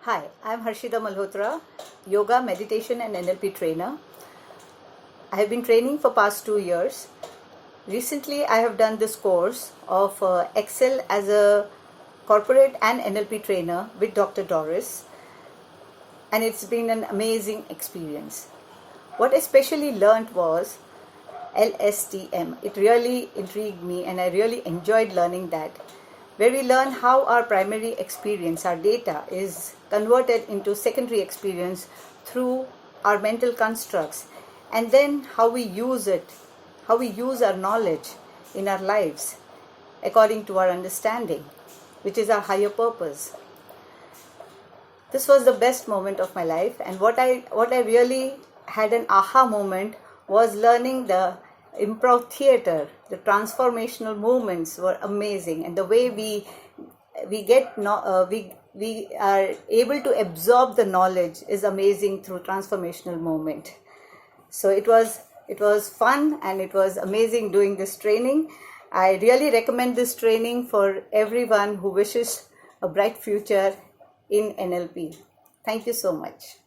Hi, I'm Harshida Malhotra, yoga, meditation and NLP trainer. I have been training for past 2 years. Recently, I have done this course of Excel as a corporate and NLP trainer with Dr. Doris, and it's been an amazing experience. What I especially learned was LSTM. It really intrigued me and I really enjoyed learning that, where we learn how our primary experience, our data, is converted into secondary experience through our mental constructs, and then how we use it, how we use our knowledge in our lives according to our understanding, which is our higher purpose. This was the best moment of my life, and what I really had an aha moment was learning the improv theater. The transformational movements were amazing, and the way we are able to absorb the knowledge is amazing through transformational movement. So it was fun and it was amazing doing this training. I really recommend this training for everyone who wishes a bright future in NLP. Thank you so much.